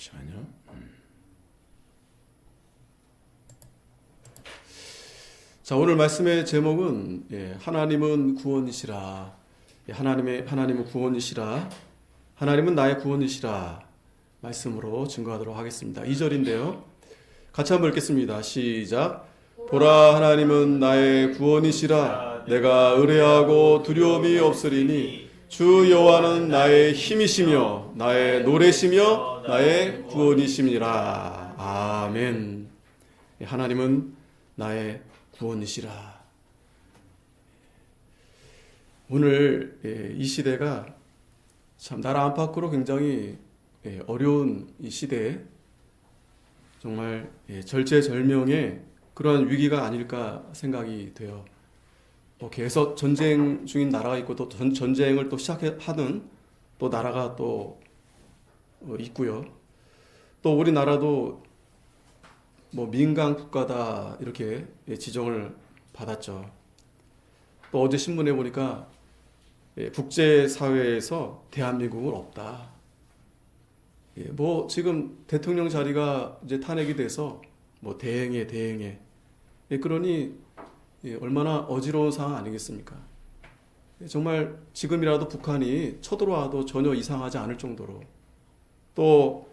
잠시만요. 자, 오늘 말씀의 제목은 하나님은 구원이시라. 하나님은 구원이시라. 하나님은 나의 구원이시라. 말씀으로 증거하도록 하겠습니다. 2절인데요. 같이 한번 읽겠습니다. 시작. 보라, 하나님은 나의 구원이시라. 내가 의뢰하고 두려움이 없으리니 주 여호와는 나의 힘이시며 나의 노래시며 나의 구원이심이라. 아멘. 하나님은 나의 구원이시라. 오늘 이 시대가 참 나라 안팎으로 굉장히 어려운 이 시대에 정말 절체절명의 그러한 위기가 아닐까 생각이 돼요. 계속 전쟁 중인 나라가 있고 또 전쟁을 또 시작하는 또 나라가 또 있고요. 또 우리나라도 민간 국가다 이렇게 지정을 받았죠. 또 어제 신문에 보니까 국제사회에서 대한민국은 없다. 지금 대통령 자리가 이제 탄핵이 돼서 대행해. 그러니 얼마나 어지러운 상황 아니겠습니까? 정말 지금이라도 북한이 쳐들어와도 전혀 이상하지 않을 정도로 또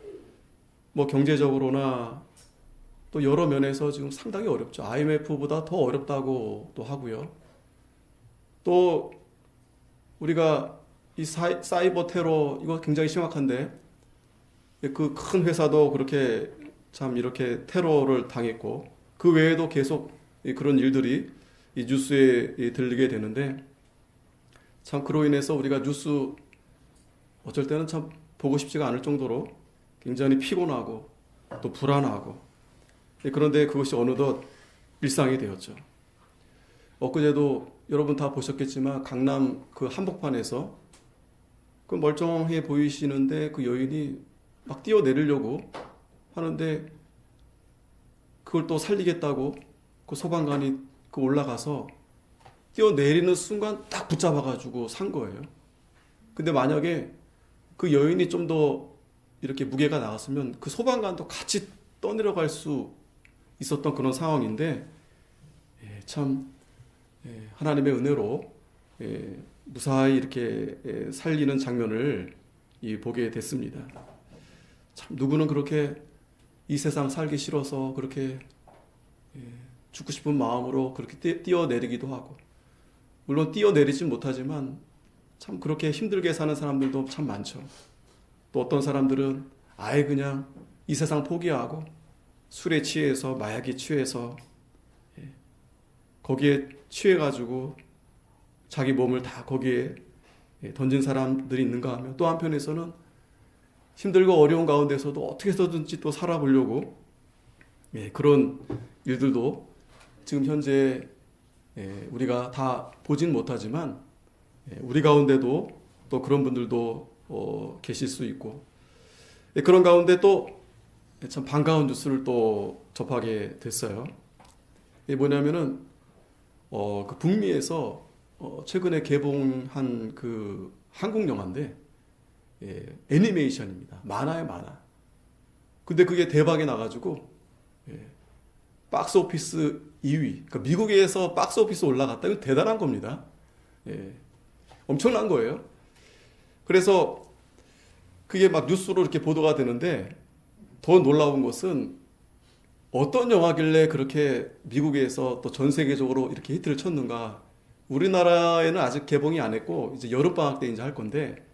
경제적으로나 또 여러 면에서 지금 상당히 어렵죠. IMF보다 더 어렵다고 또 하고요. 또 우리가 이 사이버 테러 이거 굉장히 심각한데 그 큰 회사도 그렇게 참 이렇게 테러를 당했고 그 외에도 계속 그런 일들이 이 뉴스에 들리게 되는데 참 그로 인해서 우리가 뉴스 어쩔 때는 참 보고 싶지가 않을 정도로 굉장히 피곤하고 또 불안하고 그런데 그것이 어느덧 일상이 되었죠. 엊그제도 여러분 다 보셨겠지만 강남 그 한복판에서 그 멀쩡해 보이시는데 그 여인이 막 뛰어내리려고 하는데 그걸 또 살리겠다고 그 소방관이 그 올라가서 뛰어내리는 순간 딱 붙잡아가지고 산 거예요. 근데 만약에 그 여인이 좀 더 이렇게 무게가 나갔으면 그 소방관도 같이 떠내려갈 수 있었던 그런 상황인데 참 하나님의 은혜로 무사히 이렇게 살리는 장면을 보게 됐습니다. 참 누구는 그렇게 이 세상 살기 싫어서 그렇게 죽고 싶은 마음으로 그렇게 뛰어내리기도 하고 물론 뛰어내리진 못하지만 참 그렇게 힘들게 사는 사람들도 참 많죠. 또 어떤 사람들은 아예 그냥 이 세상 포기하고 술에 취해서 마약에 취해서 거기에 취해가지고 자기 몸을 다 거기에 던진 사람들이 있는가 하면 또 한편에서는 힘들고 어려운 가운데서도 어떻게 해서든지 또 살아보려고 그런 일들도 지금 현재 우리가 다 보진 못하지만 우리 가운데도 또 그런 분들도 계실 수 있고 그런 가운데 또 참 반가운 뉴스를 또 접하게 됐어요. 이게 뭐냐면은 그 북미에서 최근에 개봉한 그 한국 영화인데 애니메이션입니다. 만화예요, 만화. 근데 그게 대박이 나가지고 박스 오피스 2위. 그러니까 미국에서 박스 오피스 올라갔다. 이거 대단한 겁니다. 엄청난 거예요. 그래서 그게 막 뉴스로 이렇게 보도가 되는데 더 놀라운 것은 어떤 영화길래 그렇게 미국에서 또 전 세계적으로 이렇게 히트를 쳤는가. 우리나라에는 아직 개봉이 안 했고 이제 여름방학 때 이제 할 건데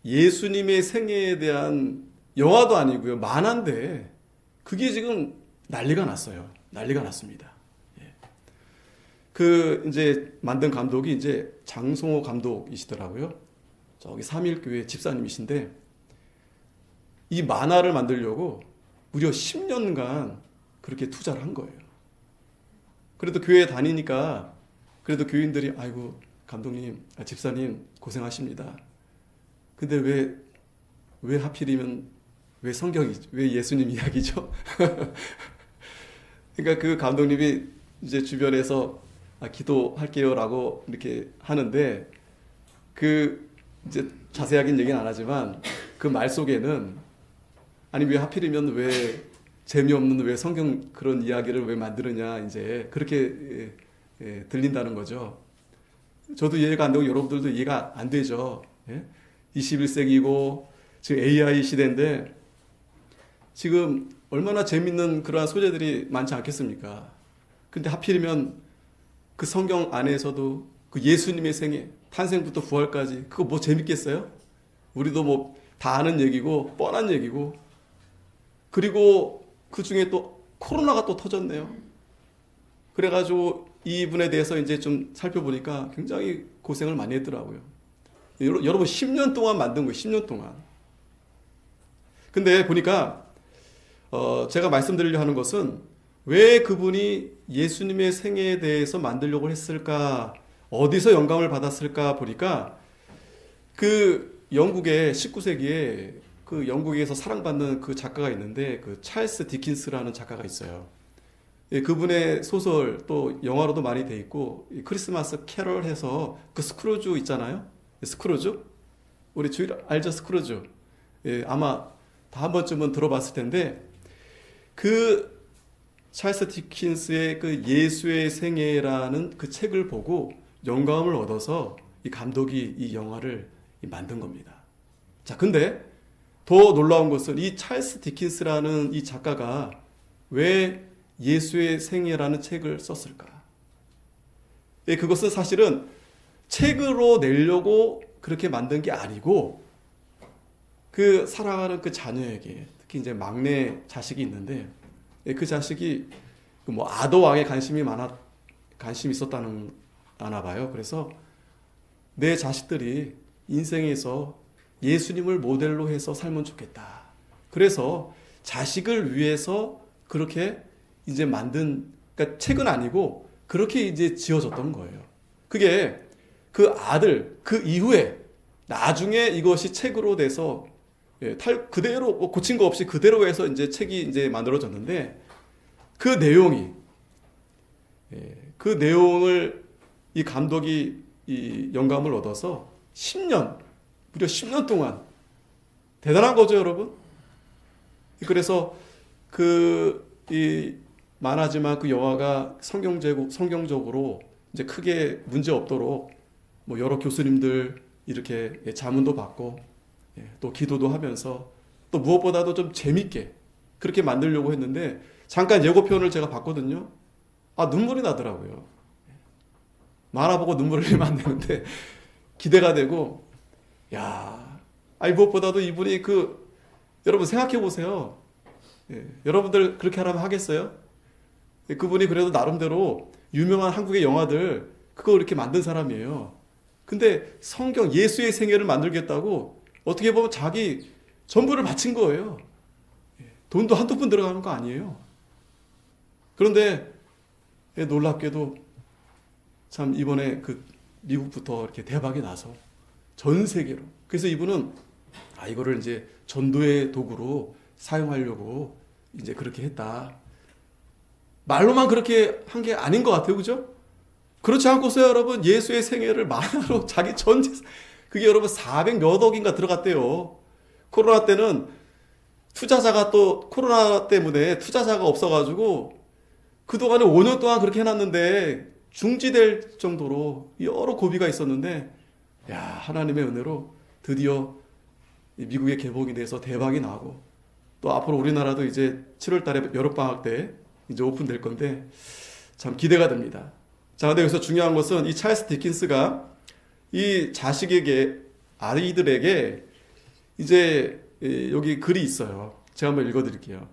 예수님의 생애에 대한 영화도 아니고요. 만화인데 그게 지금 난리가 났어요. 난리가 났습니다. 그 이제 만든 감독이 이제 장성호 감독이시더라고요. 저기 삼일교회 집사님이신데 이 만화를 만들려고 무려 10년간 그렇게 투자를 한 거예요. 그래도 교회에 다니니까 그래도 교인들이 아이고 감독님, 집사님 고생하십니다. 근데 왜 하필이면 왜 성경이 왜 예수님 이야기죠? 그러니까 그 감독님이 이제 주변에서 기도할게요라고 이렇게 하는데 그 이제 자세하게는 얘기는 안 하지만 그 말 속에는 아니 왜 하필이면 왜 재미없는 왜 성경 그런 이야기를 왜 만드느냐 이제 그렇게 들린다는 거죠. 저도 이해가 안 되고 여러분들도 이해가 안 되죠. 21세기이고 지금 AI 시대인데 지금 얼마나 재밌는 그러한 소재들이 많지 않겠습니까? 근데 하필이면 그 성경 안에서도 그 예수님의 생애, 탄생부터 부활까지 그거 뭐 재밌겠어요? 우리도 뭐 다 아는 얘기고 뻔한 얘기고 그리고 그 중에 또 코로나가 또 터졌네요. 그래가지고 이분에 대해서 이제 좀 살펴보니까 굉장히 고생을 많이 했더라고요. 여러분 10년 동안 만든 거예요. 10년 동안. 근데 보니까 제가 말씀드리려 하는 것은 왜 그분이 예수님의 생애에 대해서 만들려고 했을까? 어디서 영감을 받았을까 보니까 그 영국의 19세기에 그 영국에서 사랑받는 그 작가가 있는데 그 찰스 디킨스라는 작가가 있어요. 그분의 소설 또 영화로도 많이 돼 있고 크리스마스 캐럴 해서 그 스크루즈 있잖아요. 스크루즈? 우리 주일 알죠? 스크루즈. 아마 다 한 번쯤은 들어봤을 텐데 그 찰스 디킨스의 그 예수의 생애라는 그 책을 보고 영감을 얻어서 이 감독이 이 영화를 만든 겁니다. 자, 근데 더 놀라운 것은 이 찰스 디킨스라는 이 작가가 왜 예수의 생애라는 책을 썼을까? 그것은 사실은 책으로 내려고 그렇게 만든 게 아니고 그 살아가는 그 자녀에게 특히 이제 막내 자식이 있는데 그 자식이 뭐 아더왕에 관심이 있었다는 아나 봐요. 그래서 내 자식들이 인생에서 예수님을 모델로 해서 살면 좋겠다. 그래서 자식을 위해서 그렇게 이제 만든, 그러니까 책은 아니고 그렇게 이제 지어졌던 거예요. 그게 그 아들, 그 이후에 나중에 이것이 책으로 돼서 그대로 고친 거 없이 그대로 해서 이제 책이 이제 만들어졌는데 그 내용을 이 감독이 이 영감을 얻어서 10년, 무려 10년 동안 대단한 거죠, 여러분. 그래서 이 만화지만 그 영화가 성경적으로 이제 크게 문제 없도록 뭐 여러 교수님들 이렇게 자문도 받고 또 기도도 하면서 또 무엇보다도 좀 재밌게 그렇게 만들려고 했는데 잠깐 예고편을 제가 봤거든요. 눈물이 나더라고요. 만화 보고 눈물을 흘리면 안 되는데 기대가 되고 무엇보다도 이분이 여러분 생각해 보세요. 여러분들 그렇게 하라면 하겠어요? 그분이 그래도 나름대로 유명한 한국의 영화들 그거 이렇게 만든 사람이에요. 근데 성경 예수의 생애를 만들겠다고 어떻게 보면 자기 전부를 바친 거예요. 돈도 한두 푼 들어가는 거 아니에요. 그런데 놀랍게도 참 이번에 미국부터 이렇게 대박이 나서 전 세계로. 그래서 이분은 이거를 이제 전도의 도구로 사용하려고 이제 그렇게 했다. 말로만 그렇게 한 게 아닌 것 같아요. 그죠? 그렇지 않고서 여러분 예수의 생애를 만화로 자기 전 재산, 그게 여러분 400몇 억인가 들어갔대요. 코로나 때는 코로나 때문에 투자자가 없어가지고 그동안에 5년 동안 그렇게 해놨는데 중지될 정도로 여러 고비가 있었는데 하나님의 은혜로 드디어 미국의 개봉이 돼서 대박이 나고 또 앞으로 우리나라도 이제 7월 달에 여름방학 때 이제 오픈될 건데 참 기대가 됩니다. 자, 근데 여기서 중요한 것은 이 찰스 디킨스가 이 아이들에게 이제 여기 글이 있어요. 제가 한번 읽어드릴게요.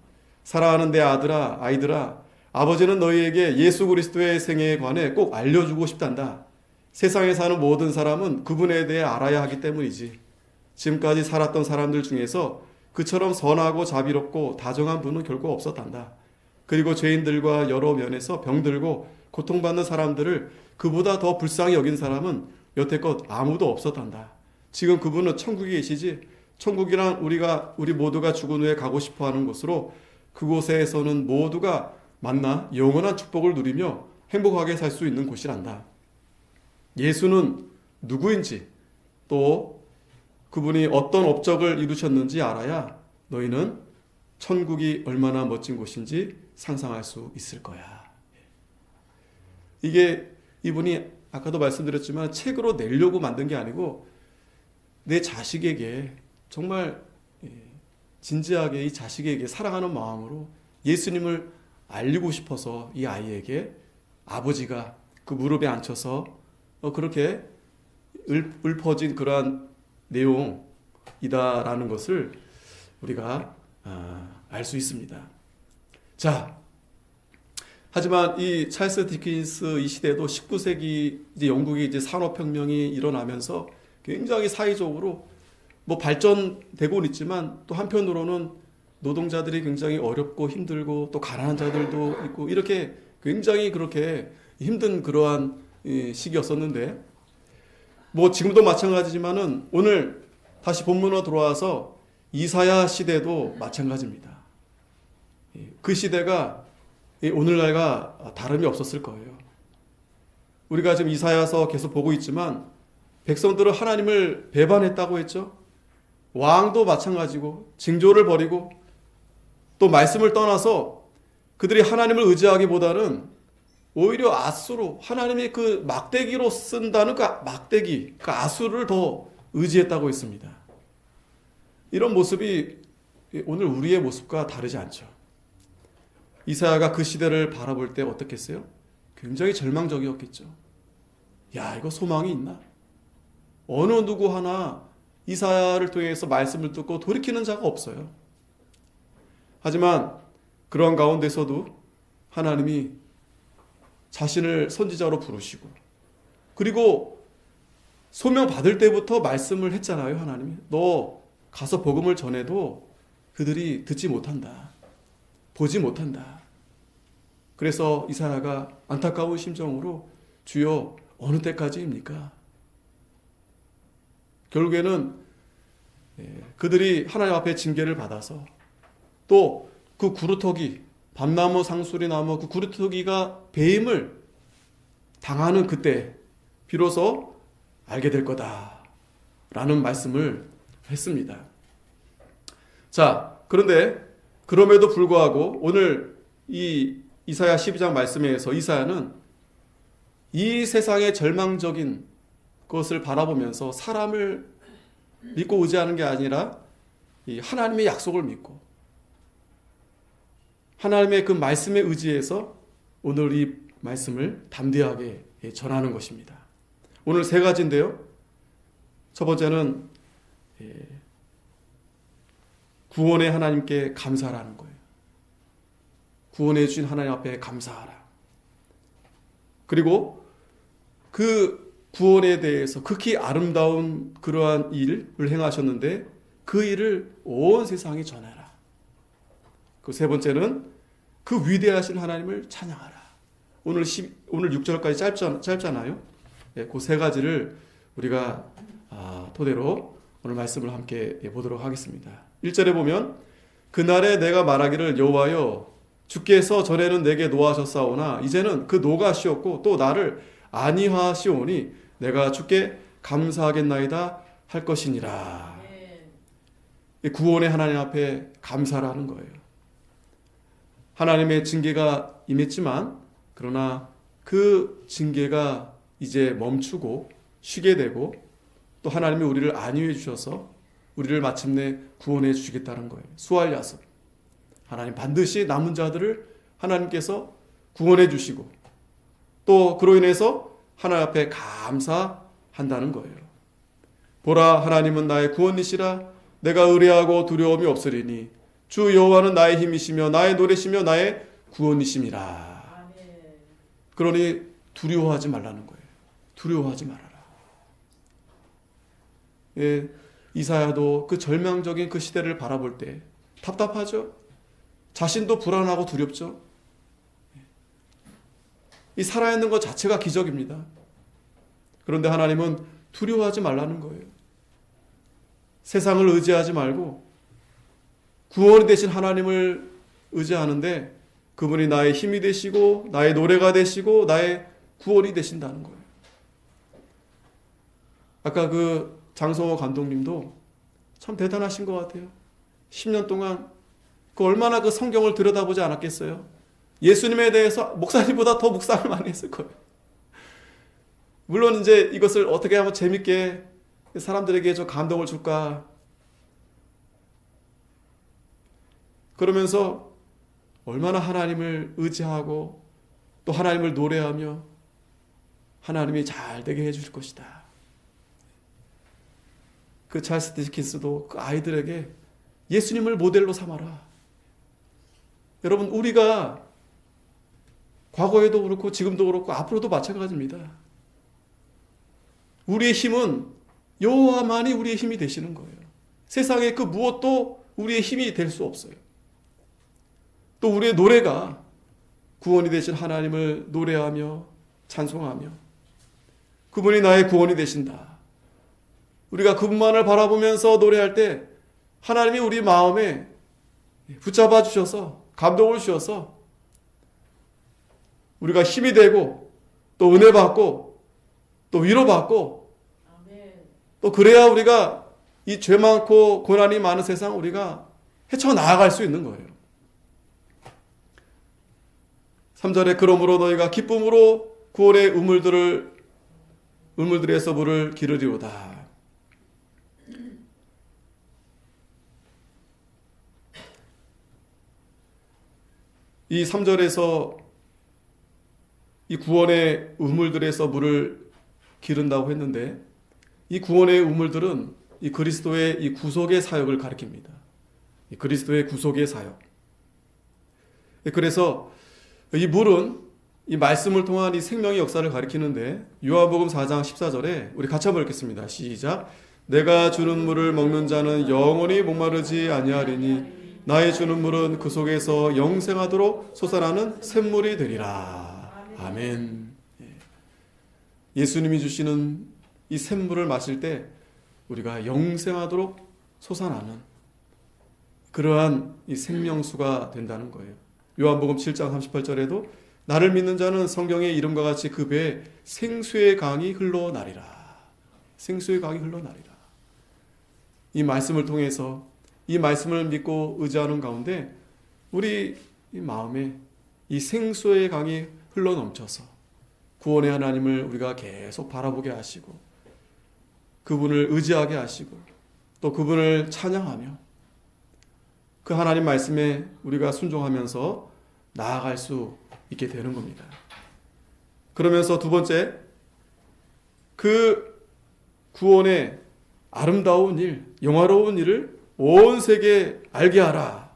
사랑하는 내 아이들아, 아버지는 너희에게 예수 그리스도의 생애에 관해 꼭 알려주고 싶단다. 세상에 사는 모든 사람은 그분에 대해 알아야 하기 때문이지. 지금까지 살았던 사람들 중에서 그처럼 선하고 자비롭고 다정한 분은 결코 없었단다. 그리고 죄인들과 여러 면에서 병들고 고통받는 사람들을 그보다 더 불쌍히 여긴 사람은 여태껏 아무도 없었단다. 지금 그분은 천국에 계시지. 천국이란 우리 모두가 죽은 후에 가고 싶어하는 곳으로 그곳에서는 모두가 만나 영원한 축복을 누리며 행복하게 살 수 있는 곳이란다. 예수는 누구인지 또 그분이 어떤 업적을 이루셨는지 알아야 너희는 천국이 얼마나 멋진 곳인지 상상할 수 있을 거야. 이게 이분이 아까도 말씀드렸지만 책으로 내려고 만든 게 아니고 내 자식에게 정말 진지하게 이 자식에게 사랑하는 마음으로 예수님을 알리고 싶어서 이 아이에게 아버지가 그 무릎에 앉혀서 그렇게 읊어진 그러한 내용이다라는 것을 우리가 알 수 있습니다. 자, 하지만 이 찰스 디킨스 이 시대도 19세기 이제 영국이 이제 산업혁명이 일어나면서 굉장히 사회적으로 뭐 발전되고는 있지만 또 한편으로는 노동자들이 굉장히 어렵고 힘들고 또 가난한 자들도 있고 이렇게 굉장히 그렇게 힘든 그러한 시기였었는데 뭐 지금도 마찬가지지만은 오늘 다시 본문으로 돌아와서 이사야 시대도 마찬가지입니다. 그 시대가 오늘날과 다름이 없었을 거예요. 우리가 지금 이사야서 계속 보고 있지만 백성들은 하나님을 배반했다고 했죠. 왕도 마찬가지고 징조를 버리고 또 말씀을 떠나서 그들이 하나님을 의지하기보다는 오히려 아수로 하나님이 그 막대기로 쓴다는 그 막대기, 그 아수를 더 의지했다고 했습니다. 이런 모습이 오늘 우리의 모습과 다르지 않죠. 이사야가 그 시대를 바라볼 때 어떻겠어요? 굉장히 절망적이었겠죠. 야, 이거 소망이 있나? 어느 누구 하나 이사야를 통해서 말씀을 듣고 돌이키는 자가 없어요. 하지만 그러한 가운데서도 하나님이 자신을 선지자로 부르시고 그리고 소명 받을 때부터 말씀을 했잖아요. 하나님이 너 가서 복음을 전해도 그들이 듣지 못한다. 보지 못한다. 그래서 이사야가 안타까운 심정으로 주여 어느 때까지입니까? 결국에는 그들이 하나님 앞에 징계를 받아서 또 그 구루터기 밤나무 상수리 나무 그 구루터기가 배임을 당하는 그때 비로소 알게 될 거다라는 말씀을 했습니다. 자, 그런데 그럼에도 불구하고 오늘 이 이사야 12장 말씀에서 이사야는 이 세상의 절망적인 것을 바라보면서 사람을 믿고 의지하는 게 아니라 이 하나님의 약속을 믿고 하나님의 그 말씀에 의지해서 오늘 이 말씀을 담대하게 전하는 것입니다. 오늘 세 가지인데요. 첫 번째는 구원의 하나님께 감사하라는 거예요. 구원해 주신 하나님 앞에 감사하라. 그리고 그 구원에 대해서 극히 아름다운 그러한 일을 행하셨는데 그 일을 온 세상에 전하라. 그 세 번째는 그 위대하신 하나님을 찬양하라. 오늘 6절까지 짧잖아요. 그 세 가지를 우리가 토대로 오늘 말씀을 함께 보도록 하겠습니다. 1절에 보면 그날에 내가 말하기를 여호와여 주께서 전에는 내게 노하셨사오나 이제는 그 노가 쉬었고 또 나를 안위하시오니 내가 주께 감사하겠나이다 할 것이니라. 구원의 하나님 앞에 감사라는 거예요. 하나님의 징계가 임했지만 그러나 그 징계가 이제 멈추고 쉬게 되고 또 하나님이 우리를 안위해 주셔서 우리를 마침내 구원해 주시겠다는 거예요. 수할 야습. 하나님 반드시 남은 자들을 하나님께서 구원해 주시고 또 그로 인해서 하나님 앞에 감사한다는 거예요. 보라 하나님은 나의 구원이시라 내가 의뢰하고 두려움이 없으리니 주 여호와는 나의 힘이시며 나의 노래시며 나의 구원이심이라. 그러니 두려워하지 말라는 거예요. 두려워하지 말아라. 이사야도 그 절망적인 그 시대를 바라볼 때 답답하죠. 자신도 불안하고 두렵죠. 이 살아있는 것 자체가 기적입니다. 그런데 하나님은 두려워하지 말라는 거예요. 세상을 의지하지 말고 구원이 되신 하나님을 의지하는데 그분이 나의 힘이 되시고 나의 노래가 되시고 나의 구원이 되신다는 거예요. 아까 그 장성호 감독님도 참 대단하신 것 같아요. 10년 동안 그 얼마나 그 성경을 들여다보지 않았겠어요? 예수님에 대해서 목사님보다 더 묵상을 많이 했을 거예요. 물론 이제 이것을 어떻게 하면 재밌게 사람들에게 좀 감동을 줄까? 그러면서 얼마나 하나님을 의지하고 또 하나님을 노래하며 하나님이 잘 되게 해줄 것이다. 그 찰스 디킨스도 그 아이들에게 예수님을 모델로 삼아라. 여러분, 우리가 과거에도 그렇고 지금도 그렇고 앞으로도 마찬가지입니다. 우리의 힘은 여호와만이 우리의 힘이 되시는 거예요. 세상에 그 무엇도 우리의 힘이 될 수 없어요. 또 우리의 노래가 구원이 되신 하나님을 노래하며 찬송하며 그분이 나의 구원이 되신다. 우리가 그분만을 바라보면서 노래할 때 하나님이 우리 마음에 붙잡아 주셔서 감동을 주셔서 우리가 힘이 되고 또 은혜 받고 또 위로받고 또 그래야 우리가 이 죄 많고 고난이 많은 세상 우리가 헤쳐나아갈 수 있는 거예요. 3절에 그러므로 너희가 기쁨으로 구원의 우물들에서 물을 기르리로다. 이 3절에서 이 구원의 우물들에서 물을 기른다고 했는데 이 구원의 우물들은 이 그리스도의 이 구속의 사역을 가리킵니다. 이 그리스도의 구속의 사역. 그래서 이 물은 이 말씀을 통한 이 생명의 역사를 가리키는데 요한복음 4장 14절에 우리 같이 한번 읽겠습니다. 시작. 내가 주는 물을 먹는 자는 영원히 목마르지 아니하리니 나의 주는 물은 그 속에서 영생하도록 솟아나는 샘물이 되리라. 아멘. 예수님이 주시는 이 샘물을 마실 때 우리가 영생하도록 솟아나는 그러한 이 생명수가 된다는 거예요. 요한복음 7장 38절에도 나를 믿는 자는 성경의 이름과 같이 그 배에 생수의 강이 흘러나리라. 생수의 강이 흘러나리라. 이 말씀을 통해서 이 말씀을 믿고 의지하는 가운데 우리 이 마음에 이 생수의 강이 흘러넘쳐서 구원의 하나님을 우리가 계속 바라보게 하시고 그분을 의지하게 하시고 또 그분을 찬양하며 그 하나님 말씀에 우리가 순종하면서 나아갈 수 있게 되는 겁니다. 그러면서 두 번째, 그 구원의 아름다운 일, 영화로운 일을 온 세계에 알게 하라.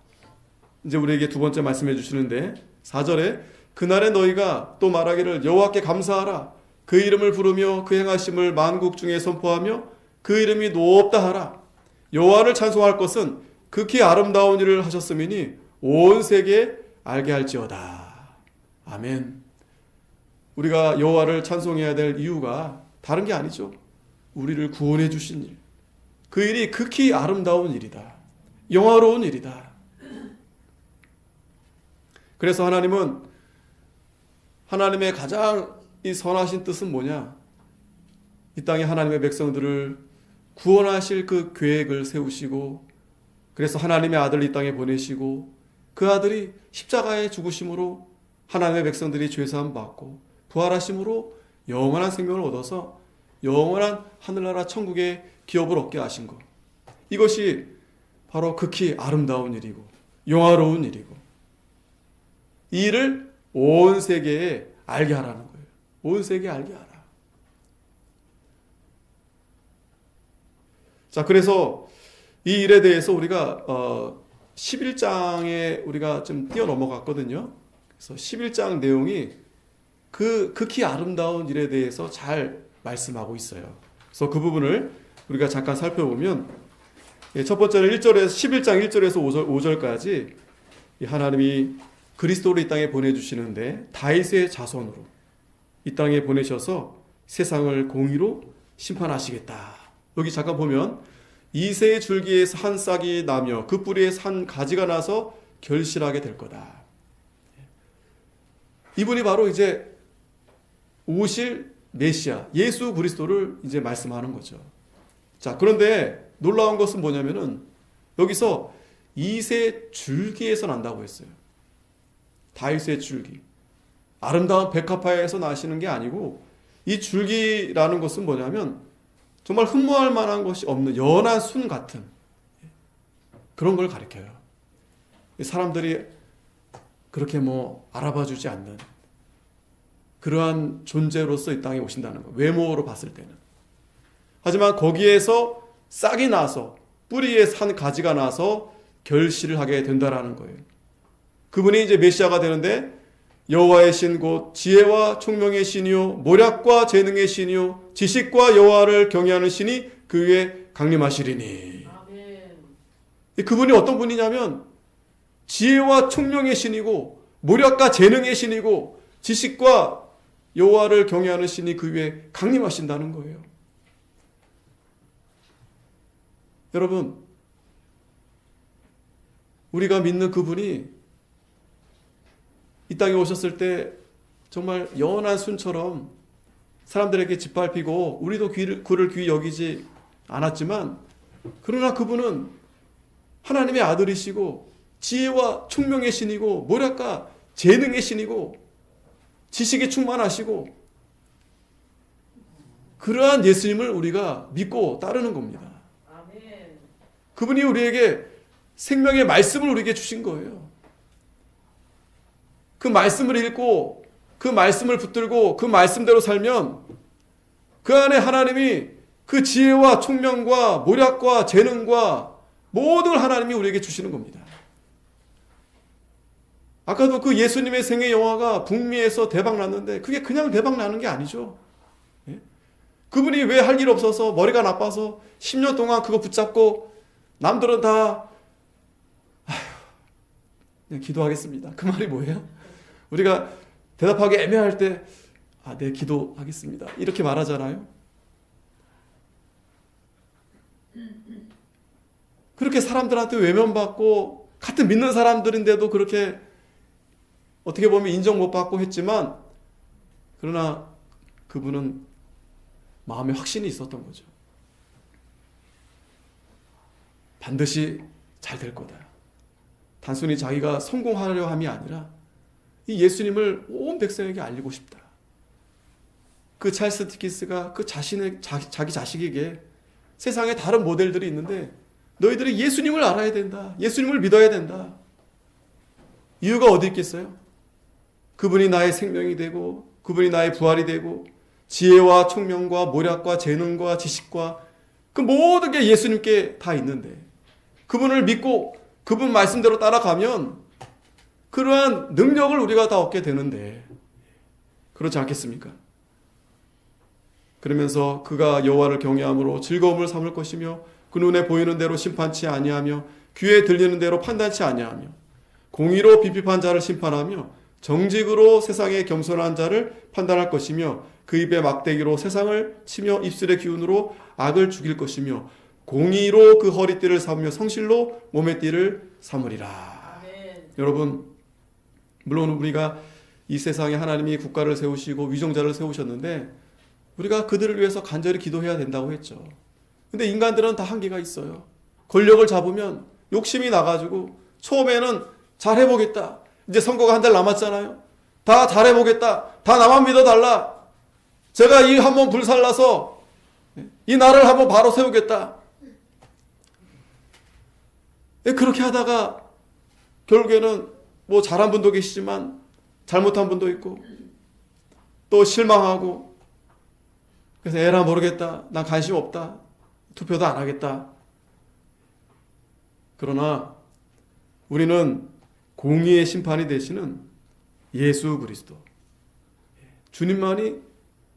이제 우리에게 두 번째 말씀해 주시는데 4절에 그날에 너희가 또 말하기를 여호와께 감사하라. 그 이름을 부르며 그 행하심을 만국 중에 선포하며 그 이름이 높다 하라. 여호와를 찬송할 것은 극히 아름다운 일을 하셨음이니 온 세계에 알게 할지어다. 아멘. 우리가 여호와를 찬송해야 될 이유가 다른 게 아니죠. 우리를 구원해 주신 일. 그 일이 극히 아름다운 일이다. 영화로운 일이다. 그래서 하나님은 하나님의 가장 이 선하신 뜻은 뭐냐? 이 땅에 하나님의 백성들을 구원하실 그 계획을 세우시고 그래서 하나님의 아들을 이 땅에 보내시고 그 아들이 십자가의 죽으심으로 하나님의 백성들이 죄사함 받고 부활하심으로 영원한 생명을 얻어서 영원한 하늘나라 천국의 기업을 얻게 하신 것. 이것이 바로 극히 아름다운 일이고 영화로운 일이고 이 일을 온 세계에 알게 하라는 거예요. 온 세계에 알게 하라. 자, 그래서 이 일에 대해서 우리가 11장에 우리가 좀 뛰어넘어갔거든요. 그래서 11장 내용이 그 극히 아름다운 일에 대해서 잘 말씀하고 있어요. 그래서 그 부분을 우리가 잠깐 살펴보면 첫 번째는 11장 1절에서 5절까지 하나님이 그리스도를 이 땅에 보내주시는데 다윗의 자손으로 이 땅에 보내셔서 세상을 공의로 심판하시겠다. 여기 잠깐 보면 이새의 줄기에서 한 싹이 나며 그 뿌리에서 한 가지가 나서 결실하게 될 거다. 이분이 바로 이제 오실 메시아 예수 그리스도를 이제 말씀하는 거죠. 자, 그런데 놀라운 것은 뭐냐면은 여기서 이새 줄기에서 난다고 했어요. 다윗의 줄기. 아름다운 백합화에서 나시는 게 아니고 이 줄기라는 것은 뭐냐면 정말 흠모할 만한 것이 없는 연한 순 같은 그런 걸 가리켜요. 사람들이 그렇게 알아봐 주지 않는 그러한 존재로서 이 땅에 오신다는 거예요. 외모로 봤을 때는. 하지만 거기에서 싹이 나서 뿌리에 산 가지가 나서 결실을 하게 된다라는 거예요. 그분이 이제 메시아가 되는데 여호와의 신 곧 지혜와 총명의 신이요 모략과 재능의 신이요 지식과 여호와를 경외하는 신이 그 위에 강림하시리니. 아멘. 그분이 어떤 분이냐면 지혜와 총명의 신이고 모략과 재능의 신이고 지식과 여호와를 경외하는 신이 그 위에 강림하신다는 거예요. 여러분, 우리가 믿는 그분이 이 땅에 오셨을 때 정말 연한 순처럼 사람들에게 짓밟히고 우리도 그를 귀히 여기지 않았지만 그러나 그분은 하나님의 아들이시고 지혜와 총명의 신이고 모략과 재능의 신이고 지식에 충만하시고 그러한 예수님을 우리가 믿고 따르는 겁니다. 아멘. 그분이 우리에게 생명의 말씀을 우리에게 주신 거예요. 그 말씀을 읽고 그 말씀을 붙들고 그 말씀대로 살면 그 안에 하나님이 그 지혜와 총명과 모략과 재능과 모든 걸 하나님이 우리에게 주시는 겁니다. 아까도 그 예수님의 생애 영화가 북미에서 대박 났는데 그게 그냥 대박 나는 게 아니죠. 예? 그분이 왜 할 일 없어서 머리가 나빠서 10년 동안 그거 붙잡고 남들은 다 그냥 기도하겠습니다. 그 말이 뭐예요? 우리가 대답하기 애매할 때 네, 기도하겠습니다. 이렇게 말하잖아요. 그렇게 사람들한테 외면받고 같은 믿는 사람들인데도 그렇게 어떻게 보면 인정 못 받고 했지만 그러나 그분은 마음에 확신이 있었던 거죠. 반드시 잘 될 거다. 단순히 자기가 성공하려 함이 아니라 이 예수님을 온 백성에게 알리고 싶다. 그 찰스 디킨스가 그 자기 자식에게 세상에 다른 모델들이 있는데 너희들이 예수님을 알아야 된다. 예수님을 믿어야 된다. 이유가 어디 있겠어요? 그분이 나의 생명이 되고 그분이 나의 부활이 되고 지혜와 총명과 모략과 재능과 지식과 그 모든 게 예수님께 다 있는데 그분을 믿고 그분 말씀대로 따라가면 그러한 능력을 우리가 다 얻게 되는데 그렇지 않겠습니까? 그러면서 그가 여호와를 경외함으로 즐거움을 삼을 것이며 그 눈에 보이는 대로 심판치 아니하며 귀에 들리는 대로 판단치 아니하며 공의로 비핍한 자를 심판하며 정직으로 세상의 겸손한 자를 판단할 것이며 그 입에 막대기로 세상을 치며 입술의 기운으로 악을 죽일 것이며 공의로 그 허리띠를 삼으며 성실로 몸의 띠를 삼으리라. 아멘. 여러분, 물론 우리가 이 세상에 하나님이 국가를 세우시고 위정자를 세우셨는데 우리가 그들을 위해서 간절히 기도해야 된다고 했죠. 근데 인간들은 다 한계가 있어요. 권력을 잡으면 욕심이 나가지고 처음에는 잘해보겠다. 이제 선거가 한 달 남았잖아요. 다 잘해보겠다. 다 나만 믿어달라. 제가 이 한번 불살라서 이 나라를 한번 바로 세우겠다. 그렇게 하다가 결국에는 잘한 분도 계시지만 잘못한 분도 있고 또 실망하고 그래서 에라 모르겠다. 난 관심 없다. 투표도 안 하겠다. 그러나 우리는 공의의 심판이 되시는 예수 그리스도 주님만이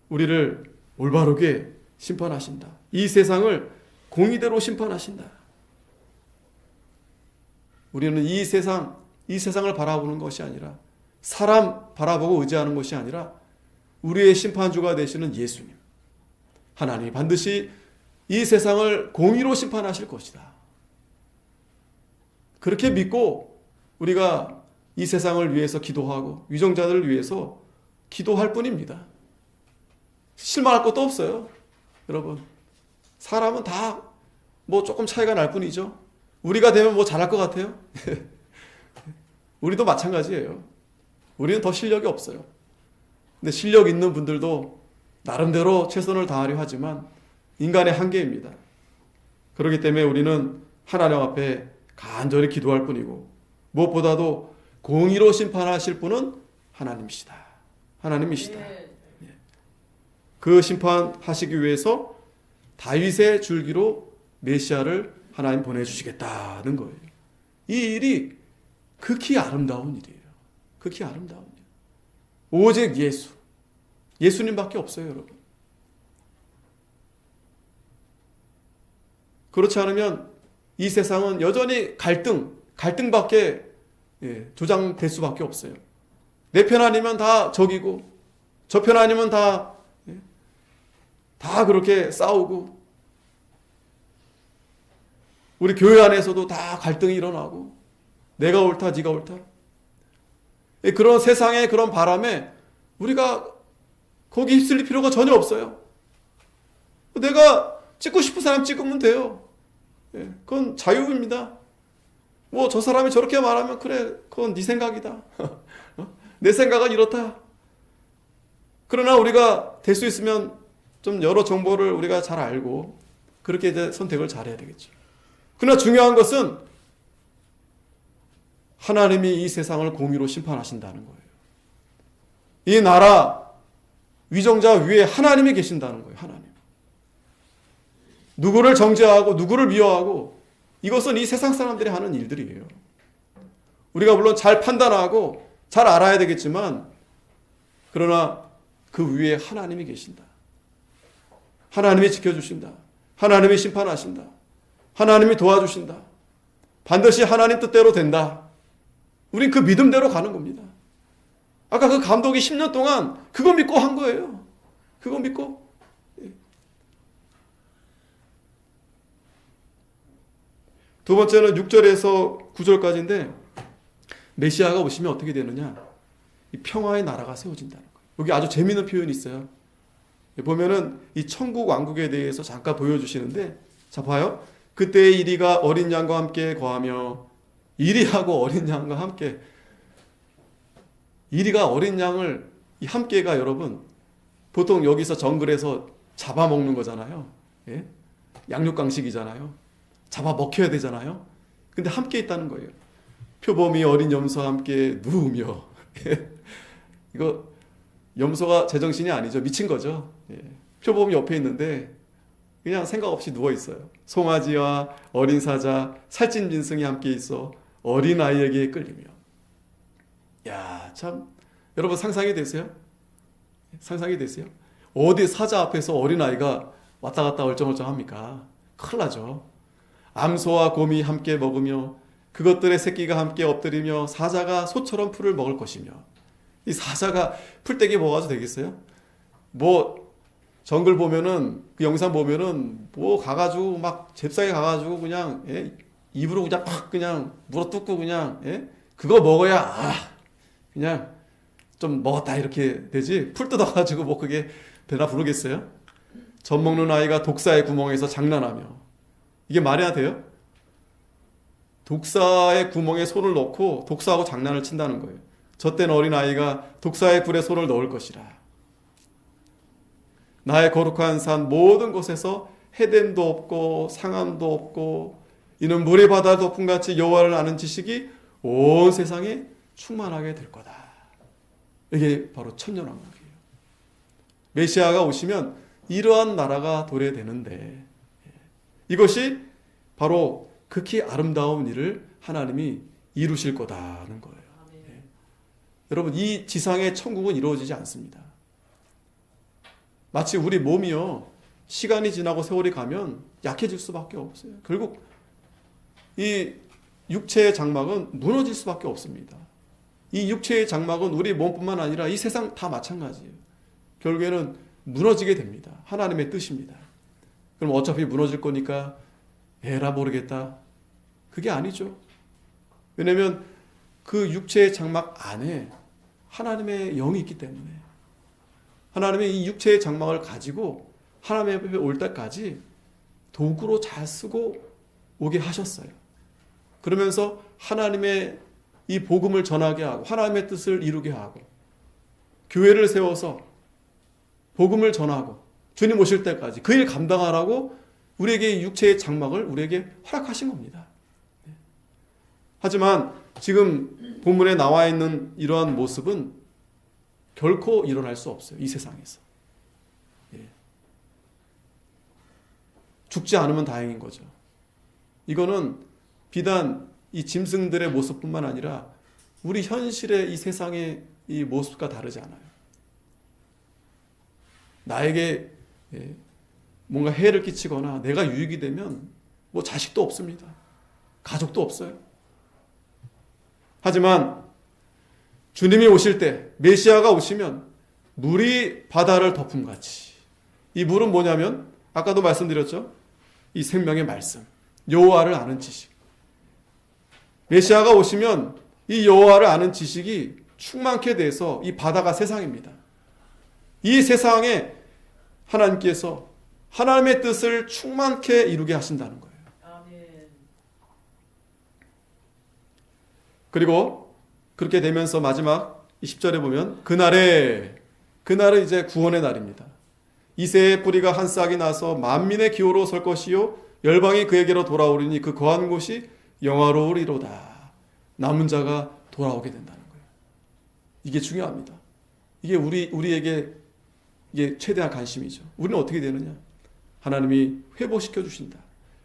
우리를 올바르게 심판하신다. 이 세상을 공의대로 심판하신다. 우리는 이 세상을 바라보는 것이 아니라 사람 바라보고 의지하는 것이 아니라 우리의 심판주가 되시는 예수님. 하나님이 반드시 이 세상을 공의로 심판하실 것이다. 그렇게 믿고 우리가 이 세상을 위해서 기도하고 위정자들을 위해서 기도할 뿐입니다. 실망할 것도 없어요. 여러분, 사람은 다 조금 차이가 날 뿐이죠. 우리가 되면 뭐 잘할 것 같아요? 우리도 마찬가지예요. 우리는 더 실력이 없어요. 근데 실력 있는 분들도 나름대로 최선을 다하려 하지만 인간의 한계입니다. 그렇기 때문에 우리는 하나님 앞에 간절히 기도할 뿐이고, 무엇보다도 공의로 심판하실 분은 하나님이시다. 하나님이시다. 그 심판하시기 위해서 다윗의 줄기로 메시아를 하나님 보내주시겠다는 거예요. 이 일이 극히 아름다운 일이에요. 극히 아름다운 일. 오직 예수님밖에 없어요, 여러분. 그렇지 않으면 이 세상은 여전히 갈등밖에 조장될 수밖에 없어요. 내 편 아니면 다 적이고, 저 편 아니면 다 그렇게 싸우고, 우리 교회 안에서도 다 갈등이 일어나고, 내가 옳다, 네가 옳다. 그런 세상의 그런 바람에 우리가 거기 휩쓸릴 필요가 전혀 없어요. 내가 찍고 싶은 사람 찍으면 돼요. 그건 자유입니다. 뭐 저 사람이 저렇게 말하면 그래, 그건 네 생각이다. 내 생각은 이렇다. 그러나 우리가 될 수 있으면 좀 여러 정보를 우리가 잘 알고 그렇게 이제 선택을 잘 해야 되겠죠. 그러나 중요한 것은 하나님이 이 세상을 공의로 심판하신다는 거예요. 이 나라 위정자 위에 하나님이 계신다는 거예요. 하나님. 누구를 정죄하고 누구를 미워하고, 이것은 이 세상 사람들이 하는 일들이에요. 우리가 물론 잘 판단하고 잘 알아야 되겠지만, 그러나 그 위에 하나님이 계신다. 하나님이 지켜주신다. 하나님이 심판하신다. 하나님이 도와주신다. 반드시 하나님 뜻대로 된다. 우린 그 믿음대로 가는 겁니다. 아까 그 감독이 10년 동안 그거 믿고 한 거예요. 그거 믿고. 두 번째는 6절에서 9절까지인데, 메시아가 오시면 어떻게 되느냐? 이 평화의 나라가 세워진다는 거예요. 여기 아주 재미있는 표현이 있어요. 보면은 이 천국 왕국에 대해서 잠깐 보여주시는데, 자 봐요. 그때의 이리가 어린 양과 함께 거하며, 이리하고 어린 양과 함께, 이리가 어린 양을, 이 함께가 여러분 보통 여기서 정글에서 잡아먹는 거잖아요. 예? 양육강식이잖아요. 잡아먹혀야 되잖아요. 근데 함께 있다는 거예요. 표범이 어린 염소와 함께 누우며. 이거 염소가 제정신이 아니죠. 미친 거죠. 표범이 옆에 있는데 그냥 생각 없이 누워 있어요. 송아지와 어린 사자, 살찐 짐승이 함께 있어 어린 아이에게 끌리며. 야, 참 여러분 상상이 되세요? 상상이 되세요? 어디 사자 앞에서 어린 아이가 왔다 갔다 얼쩡얼쩡 합니까? 큰일 나죠. 암소와 곰이 함께 먹으며 그것들의 새끼가 함께 엎드리며 사자가 소처럼 풀을 먹을 것이며. 이 사자가 풀떼기 먹어도 되겠어요? 뭐 정글 보면은, 그 영상 보면은 뭐 가가지고 막 잽싸게 가가지고 그냥 입으로 그냥 팍 그냥 물어뜯고 그냥 그거 먹어야 그냥 좀 먹었다 이렇게 되지, 풀 뜯어가지고 뭐 그게 배나 부르겠어요? 젖 먹는 아이가 독사의 구멍에서 장난하며. 이게 말이나 돼요? 독사의 구멍에 손을 넣고 독사하고 장난을 친다는 거예요. 젖된 어린 아이가 독사의 굴에 손을 넣을 것이라. 나의 거룩한 산 모든 곳에서 해됨도 없고 상함도 없고 이는 물의 바다 덮음같이 여호와를 아는 지식이 온 세상에 충만하게 될 거다. 이게 바로 천년왕국이에요. 메시아가 오시면 이러한 나라가 도래되는데, 이것이 바로 극히 아름다운 일을 하나님이 이루실 거다는 거예요. 여러분, 이 지상의 천국은 이루어지지 않습니다. 마치 우리 몸이요, 시간이 지나고 세월이 가면 약해질 수밖에 없어요. 결국 이 육체의 장막은 무너질 수밖에 없습니다. 이 육체의 장막은 우리 몸뿐만 아니라 이 세상 다 마찬가지예요. 결국에는 무너지게 됩니다. 하나님의 뜻입니다. 그럼 어차피 무너질 거니까 에라 모르겠다. 그게 아니죠. 왜냐하면 그 육체의 장막 안에 하나님의 영이 있기 때문에, 하나님의 이 육체의 장막을 가지고 하나님의 앞에 올 때까지 도구로 잘 쓰고 오게 하셨어요. 그러면서 하나님의 이 복음을 전하게 하고 하나님의 뜻을 이루게 하고 교회를 세워서 복음을 전하고 주님 오실 때까지 그 일 감당하라고 우리에게 육체의 장막을 우리에게 허락하신 겁니다. 하지만 지금 본문에 나와 있는 이러한 모습은 결코 일어날 수 없어요. 이 세상에서. 죽지 않으면 다행인 거죠. 이거는 비단 이 짐승들의 모습뿐만 아니라 우리 현실의 이 세상의 이 모습과 다르지 않아요. 나에게 뭔가 해를 끼치거나 내가 유익이 되면 뭐 자식도 없습니다. 가족도 없어요. 하지만 주님이 오실 때, 메시아가 오시면 물이 바다를 덮음같이, 이 물은 뭐냐면 아까도 말씀드렸죠. 이 생명의 말씀, 여호와를 아는 지식. 메시아가 오시면 이 여호와를 아는 지식이 충만케 돼서 이 바다가 세상입니다. 이 세상에 하나님께서 하나님의 뜻을 충만케 이루게 하신다는 거예요. 아멘. 그리고 그렇게 되면서 마지막 10절에 보면 그날은 이제 구원의 날입니다. 이새의 뿌리가 한 싹이 나서 만민의 기호로 설 것이요 열방이 그에게로 돌아오리니 그 거한 곳이 영화로우리로다. 남은 자가 돌아오게 된다는 거예요. 이게 중요합니다. 이게 우리에게 이게 최대한 관심이죠. 우리는 어떻게 되느냐? 하나님이 회복시켜 주신다.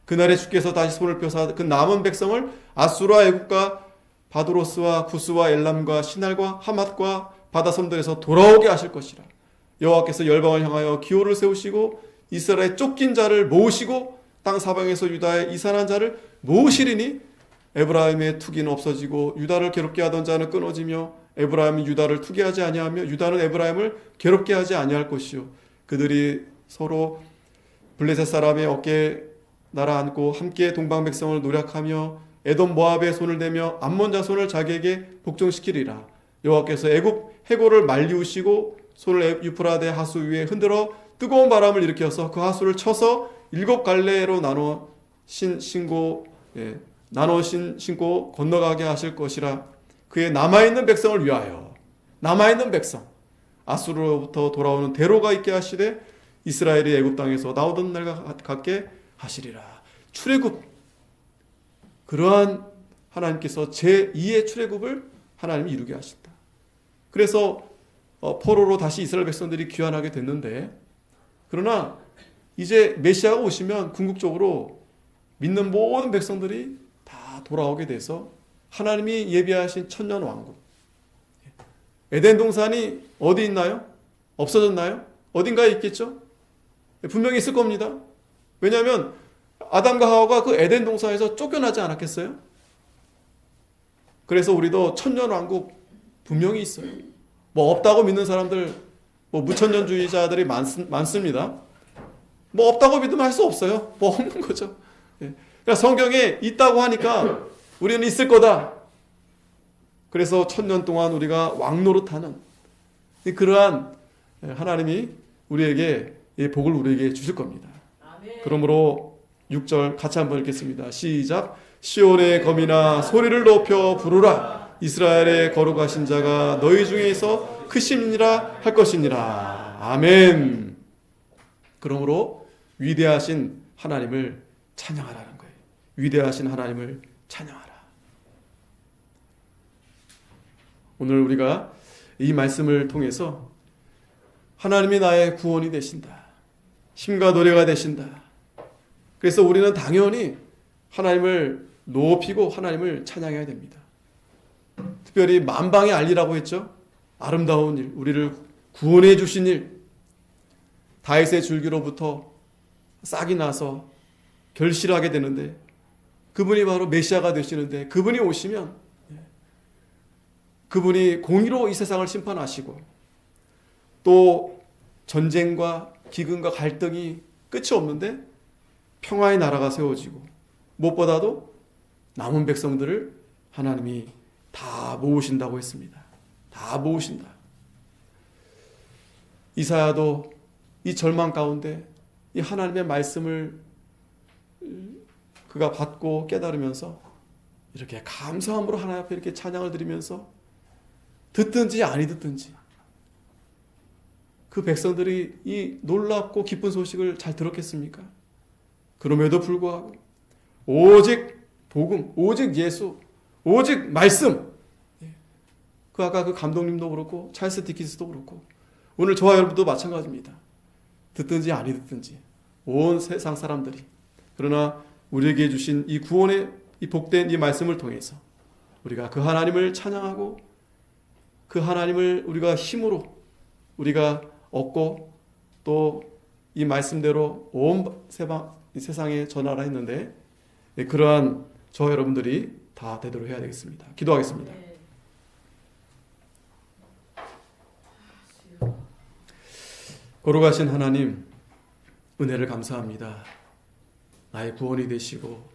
그날에 주께서 다시 손을 펴사 그 남은 백성을 아수르와 애국과 바드로스와 구스와 엘람과 시날과 하맛과 바다섬들에서 돌아오게 하실 것이라. 여호와께서 열방을 향하여 기호를 세우시고 이스라엘의 쫓긴 자를 모으시고 땅 사방에서 유다의 이산한 자를 모으시리니 에브라임의 투기는 없어지고 유다를 괴롭게 하던 자는 끊어지며 에브라임은 유다를 투기하지 아니하며 유다는 에브라임을 괴롭게 하지 아니할 것이요 그들이 서로 블레셋 사람의 어깨에 날아앉고 함께 동방 백성을 노력하며 에돔 모압의 손을 대며 암몬 자손을 자기에게 복종시키리라. 여호와께서 애굽 해골을 말리우시고 손을 유프라데 하수 위에 흔들어 뜨거운 바람을 일으켜서 그 하수를 쳐서 7갈래로 나눠 신고 건너가게 하실 것이라. 그의 남아있는 백성을 위하여 남아있는 백성 아수르로부터 돌아오는 대로가 있게 하시되 이스라엘이 애굽 땅에서 나오던 날과 같게 하시리라. 출애굽, 그러한 하나님께서 제2의 출애굽을 하나님이 이루게 하신다. 그래서 포로로 다시 이스라엘 백성들이 귀환하게 됐는데, 그러나 이제 메시아가 오시면 궁극적으로 믿는 모든 백성들이 다 돌아오게 돼서 하나님이 예비하신 천년 왕국, 에덴 동산이 어디 있나요? 없어졌나요? 어딘가에 있겠죠? 분명히 있을 겁니다. 왜냐하면 아담과 하와가 그 에덴 동산에서 쫓겨나지 않았겠어요? 그래서 우리도 천년 왕국 분명히 있어요. 뭐 없다고 믿는 사람들, 뭐 무천년주의자들이 많습니다. 뭐 없다고 믿으면 할 수 없어요. 뭐 없는 거죠. 그러니까 성경에 있다고 하니까 우리는 있을 거다. 그래서 천년 동안 우리가 왕노릇하는 그러한 하나님이 우리에게 이 복을 우리에게 주실 겁니다. 아멘. 그러므로 6절 같이 한번 읽겠습니다. 시작. 시온의 거민아 소리를 높여 부르라. 이스라엘의 거룩하신 자가 너희 중에서 크심이라 할 것이니라. 아멘. 그러므로 위대하신 하나님을 찬양하라는 거예요. 위대하신 하나님을 찬양하라. 오늘 우리가 이 말씀을 통해서 하나님이 나의 구원이 되신다. 힘과 노래가 되신다. 그래서 우리는 당연히 하나님을 높이고 하나님을 찬양해야 됩니다. 특별히 만방에 알리라고 했죠. 아름다운 일, 우리를 구원해 주신 일, 다윗의 줄기로부터 싹이 나서 결실하게 되는데 그분이 바로 메시아가 되시는데, 그분이 오시면 그분이 공의로 이 세상을 심판하시고 또 전쟁과 기근과 갈등이 끝이 없는데 평화의 나라가 세워지고 무엇보다도 남은 백성들을 하나님이 다 모으신다고 했습니다. 다 모으신다. 이사야도 이 절망 가운데 이 하나님의 말씀을 그가 받고 깨달으면서 이렇게 감사함으로 하나님 앞에 이렇게 찬양을 드리면서 듣든지 아니 듣든지 그 백성들이 이 놀랍고 기쁜 소식을 잘 들었겠습니까? 그럼에도 불구하고 오직 복음, 오직 예수, 오직 말씀. 그 아까 그 감독님도 그렇고 찰스 디킨스도 그렇고 오늘 저와 여러분도 마찬가지입니다. 듣든지 아니 듣든지 온 세상 사람들이, 그러나 우리에게 주신 이 구원의 이 복된 이 말씀을 통해서 우리가 그 하나님을 찬양하고 그 하나님을 우리가 힘으로 우리가 얻고 또 이 말씀대로 온 세상에 전하라 했는데, 그러한 저와 여러분들이 다 되도록 해야 되겠습니다. 기도하겠습니다. 거룩하신 하나님, 은혜를 감사합니다. 나의 구원이 되시고